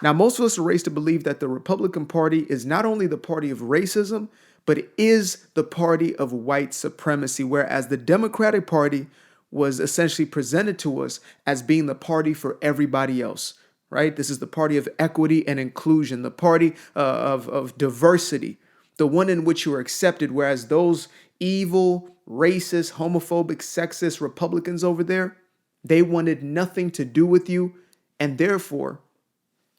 Now, most of us are raised to believe that the Republican Party is not only the party of racism, but it is the party of white supremacy, whereas the Democratic Party was essentially presented to us as being the party for everybody else, right? This is the party of equity and inclusion, the party of diversity, the one in which you are accepted, whereas those evil, racist, homophobic, sexist Republicans over there, they wanted nothing to do with you, and therefore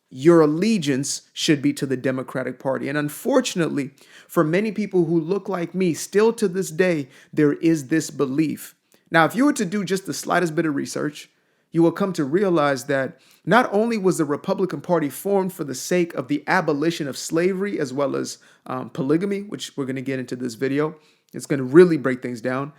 your allegiance should be to the Democratic Party. And unfortunately, for many people who look like me, still to this day, there is this belief. Now, if you were to do just the slightest bit of research, you will come to realize that not only was the Republican Party formed for the sake of the abolition of slavery as well as polygamy, which we're going to get into this video, it's going to really break things down,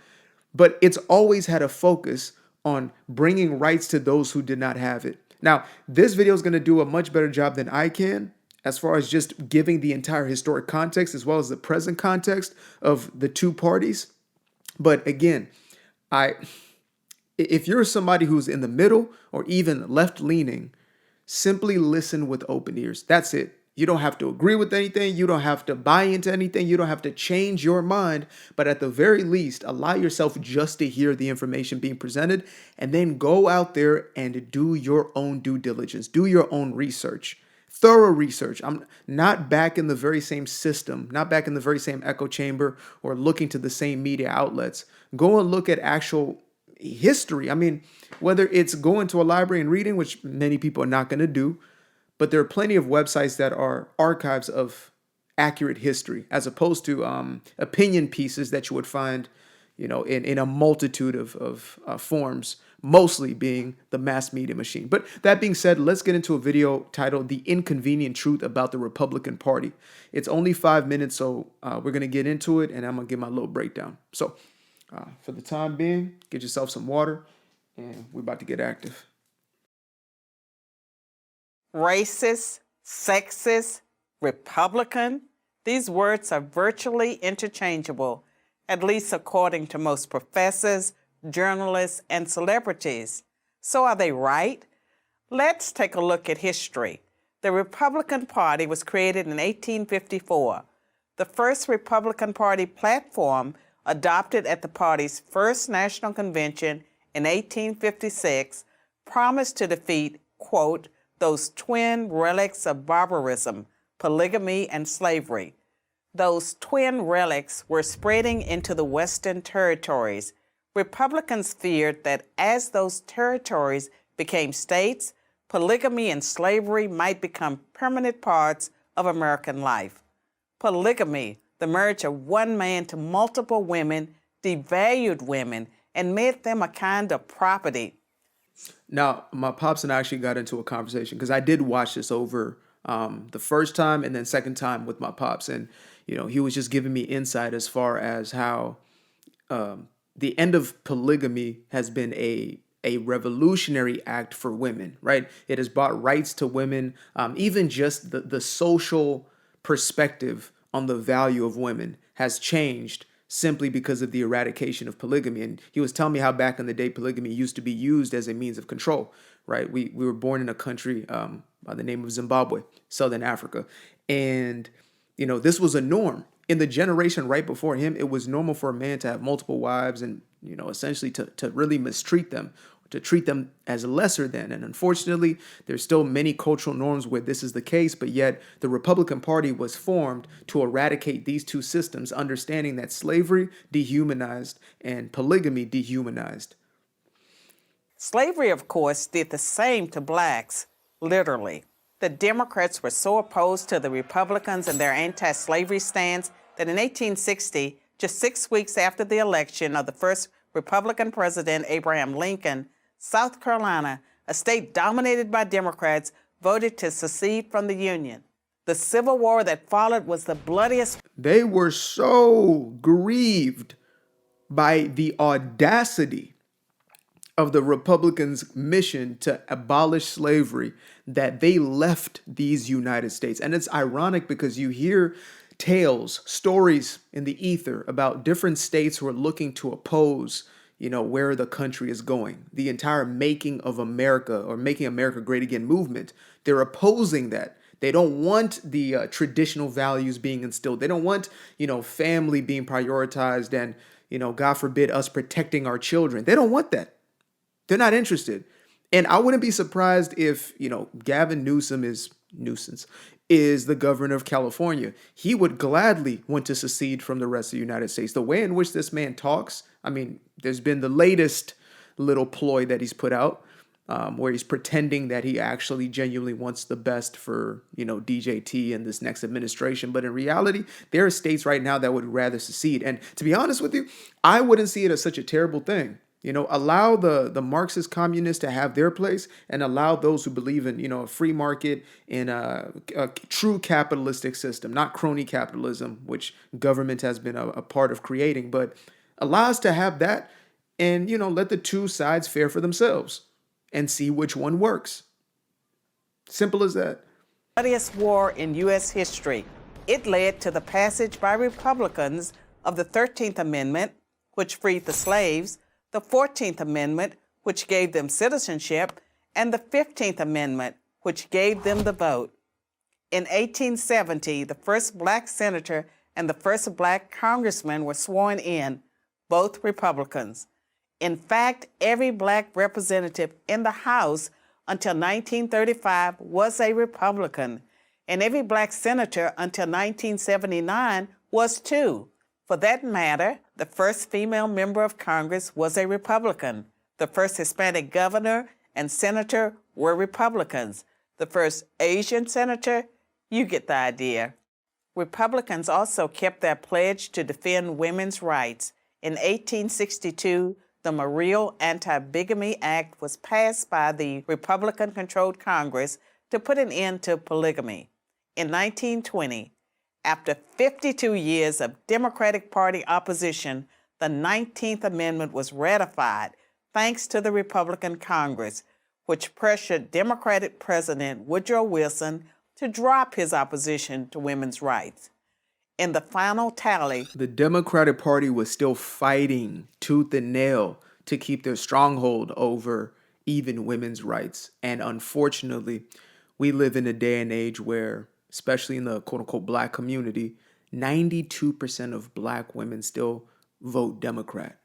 but it's always had a focus on bringing rights to those who did not have it. Now, this video is going to do a much better job than I can as far as just giving the entire historic context as well as the present context of the two parties. But again, if you're somebody who's in the middle or even left-leaning, simply listen with open ears. That's it. You don't have to agree with anything. You don't have to buy into anything. You don't have to change your mind. But at the very least, allow yourself just to hear the information being presented and then go out there and do your own due diligence. Do your own research. Thorough research. I'm not back in the very same system, not back in the very same echo chamber or looking to the same media outlets. Go and look at actual history. I mean, whether it's going to a library and reading, which many people are not going to do, but there are plenty of websites that are archives of accurate history, as opposed to opinion pieces that you would find, in a multitude of forms, mostly being the mass media machine. But that being said, let's get into a video titled "The Inconvenient Truth About the Republican Party." It's only 5 minutes, so we're going to get into it, and I'm going to give my little breakdown. So for the time being, get yourself some water, and we're about to get active. Racist, sexist, Republican, these words are virtually interchangeable, at least according to most professors, journalists, and celebrities. So are they right? Let's take a look at history. The Republican Party was created in 1854. The first Republican Party platform, adopted at the party's first national convention in 1856, promised to defeat, quote, those twin relics of barbarism, polygamy, and slavery. Those twin relics were spreading into the Western territories. Republicans feared that as those territories became states, polygamy and slavery might become permanent parts of American life. Polygamy, the marriage of one man to multiple women, devalued women and made them a kind of property. Now, my pops and I actually got into a conversation because I did watch this over the first time and then second time with my pops. And, he was just giving me insight as far as how the end of polygamy has been a revolutionary act for women, right? It has brought rights to women, even just the social perspective on the value of women has changed simply because of the eradication of polygamy. And he was telling me how back in the day, polygamy used to be used as a means of control, right? We were born in a country by the name of Zimbabwe, Southern Africa. And, this was a norm. In the generation right before him, it was normal for a man to have multiple wives and, essentially to really mistreat them, to treat them as lesser than. And unfortunately, there's still many cultural norms where this is the case, but yet the Republican Party was formed to eradicate these two systems, understanding that slavery dehumanized and polygamy dehumanized. Slavery, of course, did the same to blacks, literally. The Democrats were so opposed to the Republicans and their anti-slavery stance that in 1860, just 6 weeks after the election of the first Republican president, Abraham Lincoln, South Carolina, a state dominated by Democrats, voted to secede from the Union. The Civil War that followed was the bloodiest. They were so grieved by the audacity of the Republicans' mission to abolish slavery that they left these United States. And it's ironic because you hear tales, stories in the ether about different states who are looking to oppose, where the country is going. The entire making of America, or making America great again movement, they're opposing that. They don't want the traditional values being instilled. They don't want, family being prioritized and, God forbid, us protecting our children. They don't want that. They're not interested. And I wouldn't be surprised if, Gavin Newsom is the governor of California. He would gladly want to secede from the rest of the United States. The way in which this man talks, I mean, there's been the latest little ploy that he's put out, where he's pretending that he actually genuinely wants the best for, DJT and this next administration. But in reality, there are states right now that would rather secede. And to be honest with you, I wouldn't see it as such a terrible thing. Allow the Marxist communists to have their place, and allow those who believe in, a free market and a true capitalistic system, not crony capitalism, which government has been a part of creating, but allow us to have that and, let the two sides fare for themselves and see which one works. Simple as that. Bloodiest war in U.S. history. It led to the passage by Republicans of the 13th Amendment, which freed the slaves, the 14th Amendment, which gave them citizenship, and the 15th Amendment, which gave them the vote. In 1870, the first black senator and the first black congressman were sworn in, both Republicans. In fact, every black representative in the House until 1935 was a Republican, and every black senator until 1979 was too. For that matter, the first female member of Congress was a Republican. The first Hispanic governor and senator were Republicans. The first Asian senator, you get the idea. Republicans also kept their pledge to defend women's rights. In 1862, the Morrill Anti-Bigamy Act was passed by the Republican-controlled Congress to put an end to polygamy. In 1920, after 52 years of Democratic Party opposition, the 19th Amendment was ratified thanks to the Republican Congress, which pressured Democratic President Woodrow Wilson to drop his opposition to women's rights. In the final tally, the Democratic Party was still fighting tooth and nail to keep their stronghold over even women's rights. And unfortunately, we live in a day and age where, especially in the quote-unquote black community, 92% of black women still vote Democrat.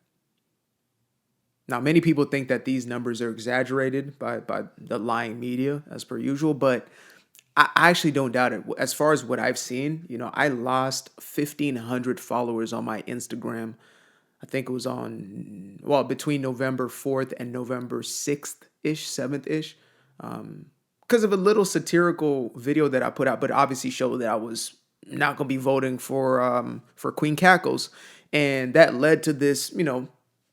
Now, many people think that these numbers are exaggerated by the lying media, as per usual, but I actually don't doubt it. As far as what I've seen, I lost 1,500 followers on my Instagram. I think it was between November 4th and November 6th-ish, 7th-ish. Because of a little satirical video that I put out, but obviously showed that I was not going to be voting for Queen Cackles. And that led to this,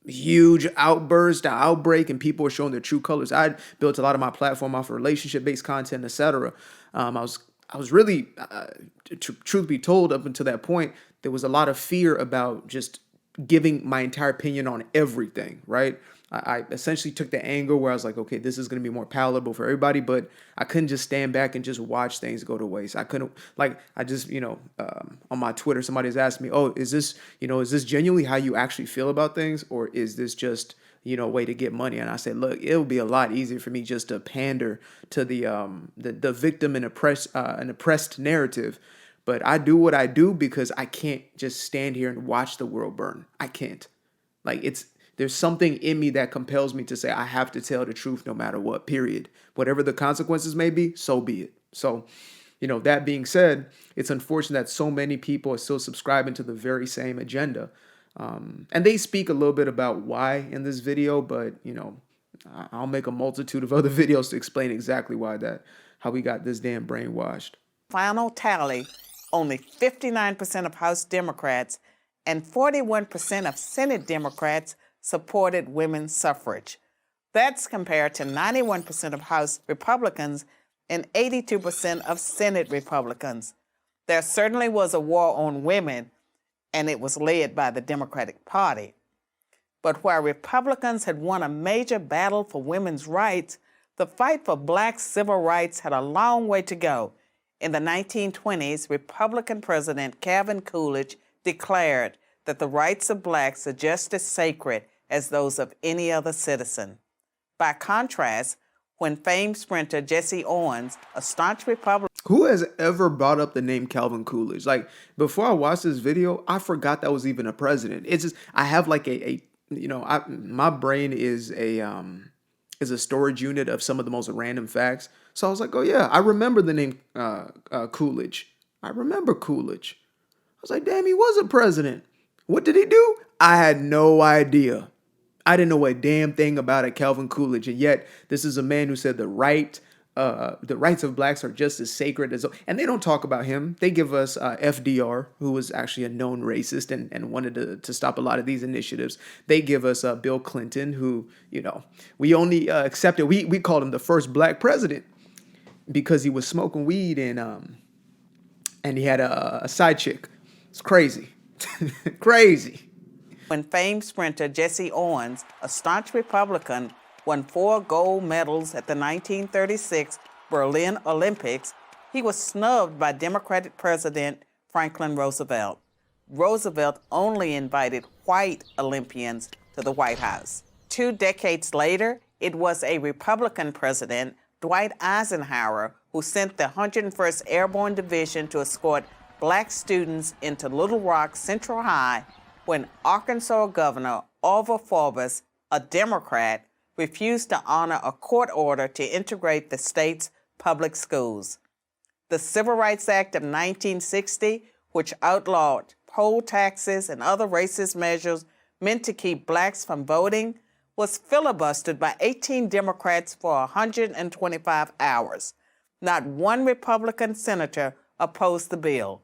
huge outbreak, and people were showing their true colors. I built a lot of my platform off of relationship-based content, etc. I was really, truth be told, up until that point, there was a lot of fear about just giving my entire opinion on everything, right? I essentially took the angle where I was like, okay, this is going to be more palatable for everybody, but I couldn't just stand back and just watch things go to waste. I couldn't, on my Twitter, somebody's asked me, oh, is this genuinely how you actually feel about things? Or is this just, a way to get money? And I said, look, it'll be a lot easier for me just to pander to the victim and oppressed narrative. But I do what I do because I can't just stand here and watch the world burn. I can't. There's something in me that compels me to say I have to tell the truth no matter what, period. Whatever the consequences may be, so be it. So, that being said, it's unfortunate that so many people are still subscribing to the very same agenda. And they speak a little bit about why in this video, but, I'll make a multitude of other videos to explain exactly how we got this damn brainwashed. Final tally, only 59% of House Democrats and 41% of Senate Democrats supported women's suffrage. That's compared to 91% of House Republicans and 82% of Senate Republicans. There certainly was a war on women, and it was led by the Democratic Party. But while Republicans had won a major battle for women's rights, the fight for black civil rights had a long way to go. In the 1920s, Republican President Calvin Coolidge declared that the rights of blacks are just as sacred as those of any other citizen. By contrast, when famed sprinter Jesse Owens, a staunch Republican, Who has ever brought up the name Calvin Coolidge? Like, before I watched this video, I forgot that was even a president. It's just I have like my brain is a storage unit of some of the most random facts. So I was like, oh yeah, I remember the name Coolidge. I remember Coolidge. I was like, damn, he was a president. What did he do? I had no idea. I didn't know a damn thing about it, Calvin Coolidge, and yet this is a man who said the rights of blacks are just as sacred as. And they don't talk about him. They give us FDR, who was actually a known racist and wanted to stop a lot of these initiatives. They give us Bill Clinton, who we only accepted. We called him the first black president because he was smoking weed and he had a side chick. It's crazy, crazy. when famed sprinter Jesse Owens, a staunch Republican, won 4 gold medals at the 1936 Berlin Olympics, he was snubbed by Democratic President Franklin Roosevelt. Roosevelt only invited white Olympians to the White House. 2 decades later, it was a Republican president, Dwight Eisenhower, who sent the 101st Airborne Division to escort black students into Little Rock Central High when Arkansas Governor Orville Forbes, a Democrat, refused to honor a court order to integrate the state's public schools. The Civil Rights Act of 1960, which outlawed poll taxes and other racist measures meant to keep blacks from voting, was filibustered by 18 Democrats for 125 hours. Not one Republican senator opposed the bill.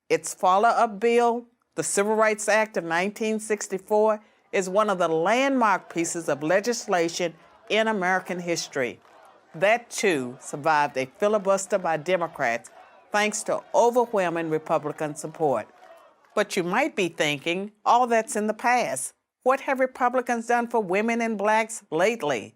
Its follow-up bill, the Civil Rights Act of 1964, is one of the landmark pieces of legislation in American history. That, too, survived a filibuster by Democrats thanks to overwhelming Republican support. But you might be thinking, all that's in the past. What have Republicans done for women and blacks lately?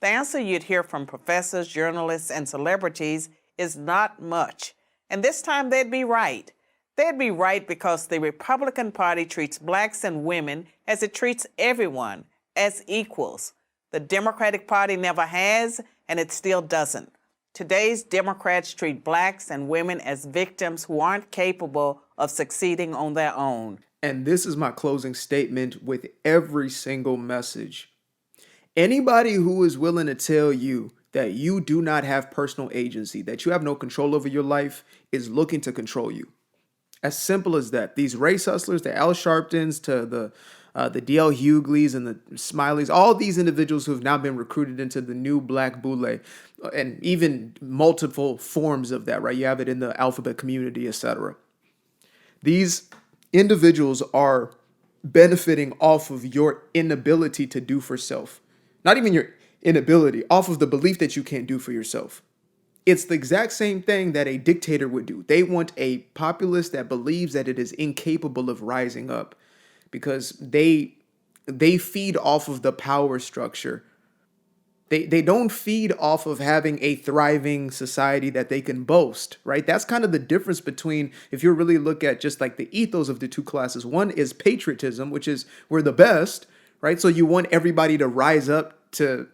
The answer you'd hear from professors, journalists, and celebrities is not much. And this time they'd be right. They'd be right because the Republican Party treats blacks and women as it treats everyone, as equals. The Democratic Party never has, and it still doesn't. Today's Democrats treat blacks and women as victims who aren't capable of succeeding on their own. And this is my closing statement with every single message. Anybody who is willing to tell you that you do not have personal agency, that you have no control over your life, is looking to control you. As simple as that. These race hustlers, the Al Sharptons to the D.L. Hugleys and the Smileys, all these individuals who have now been recruited into the new black boule, and even multiple forms of that, right? You have it in the alphabet community, etc. These individuals are benefiting off of your inability to do for self. Not even your inability, off of the belief that you can't do for yourself. It's the exact same thing that a dictator would do. They want a populace that believes that it is incapable of rising up because they feed off of the power structure. They don't feed off of having a thriving society that they can boast, right? That's kind of the difference between, if you really look at just like the ethos of the two classes. One is patriotism, which is we're the best, right? So you want everybody to rise up to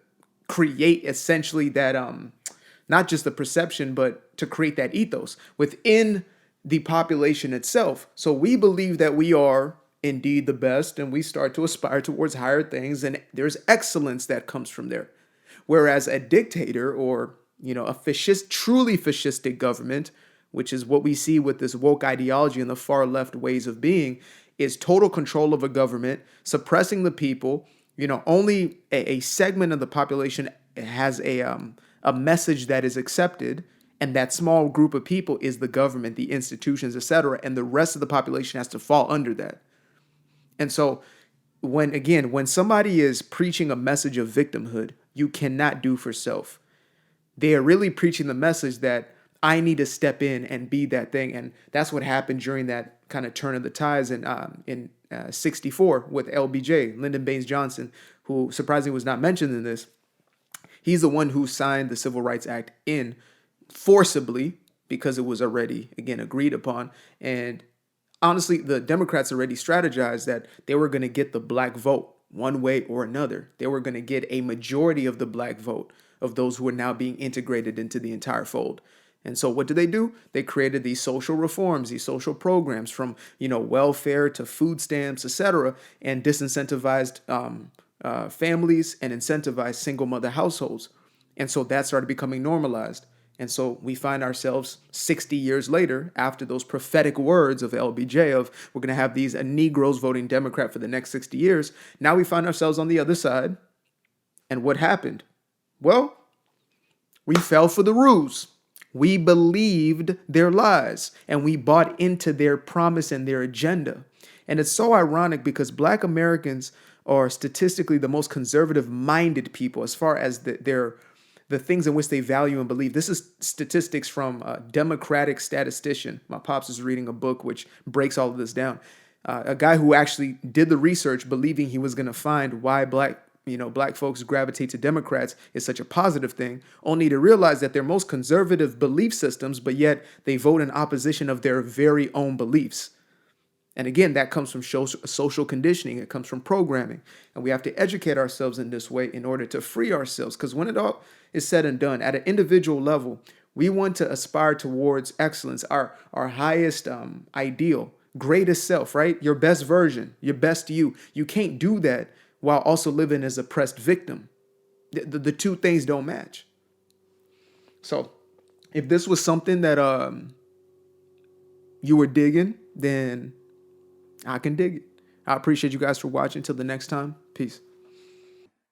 create essentially that not just the perception, but to create that ethos within the population itself. So we believe that we are indeed the best, and we start to aspire towards higher things, and there's excellence that comes from there. Whereas a dictator or, a truly fascistic government, which is what we see with this woke ideology and the far left ways of being, is total control of a government, suppressing the people. Only a segment of the population has a message that is accepted, and that small group of people is the government, the institutions, etc., and the rest of the population has to fall under that. And so when somebody is preaching a message of victimhood, you cannot do for self. They are really preaching the message that I need to step in and be that thing. And that's what happened during that kind of turn of the tides in 64 with LBJ, Lyndon Baines Johnson, who surprisingly was not mentioned in this. He's the one who signed the Civil Rights Act in forcibly because it was already, again, agreed upon. And honestly, the Democrats already strategized that they were going to get the black vote one way or another. They were going to get a majority of the black vote of those who are now being integrated into the entire fold. And so what did they do? They created these social reforms, these social programs from, welfare to food stamps, etc., and disincentivized families and incentivized single mother households. And so that started becoming normalized. And so we find ourselves 60 years later, after those prophetic words of LBJ of we're going to have these Negroes voting Democrat for the next 60 years. Now we find ourselves on the other side. And what happened? Well, we fell for the ruse. We believed their lies and we bought into their promise and their agenda. And it's so ironic because Black Americans are statistically the most conservative-minded people as far as the things in which they value and believe. This is statistics from a Democratic statistician. My pops is reading a book which breaks all of this down. A guy who actually did the research believing he was going to find why black folks gravitate to Democrats is such a positive thing, only to realize that they're most conservative belief systems, but yet they vote in opposition of their very own beliefs. And again, that comes from social conditioning. It comes from programming. And we have to educate ourselves in this way in order to free ourselves. Because when it all is said and done, at an individual level, we want to aspire towards excellence, our highest ideal, greatest self, right? Your best version, your best you. You can't do that while also living as oppressed victim. The two things don't match. So if this was something that you were digging, then I can dig it. I appreciate you guys for watching. Until the next time, peace.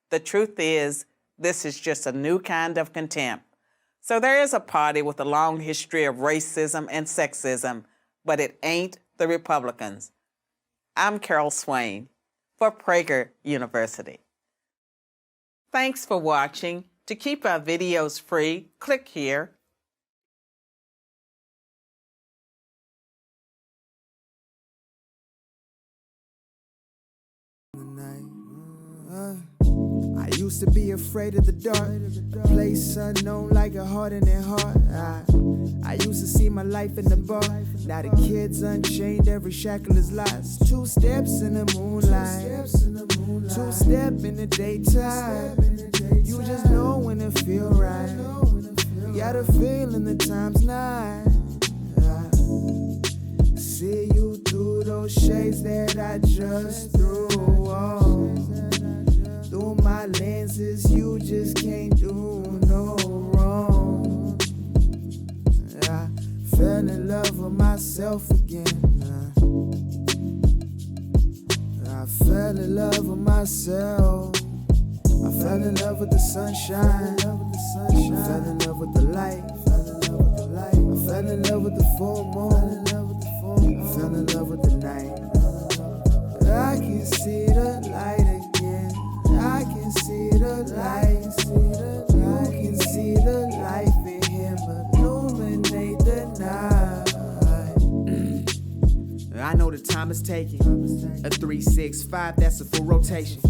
The truth is, this is just a new kind of contempt. So there is a party with a long history of racism and sexism, but it ain't the Republicans. I'm Carol Swain for Prager University. Thanks for watching. To keep our videos free, click here. I used to be afraid of the dark, place unknown like a heart in their heart. I used to see my life in the bar. Now the kids unchained, every shackle is lost. 2 steps in the moonlight, 2 step in the daytime. You just know when it feel right. You got a feeling the time's not. See you through those shades that I just threw on. Through my lenses, you just can't do no wrong. I fell in love with myself again. I fell in love with myself. I fell in love with the sunshine. I fell in love with the light. I fell in love with the full moon. I fell in love with the night. I can see the light again. I can see the light. You can see the life in him illuminate the night. I know the time is taking. A 3, 6, 5, that's a full rotation.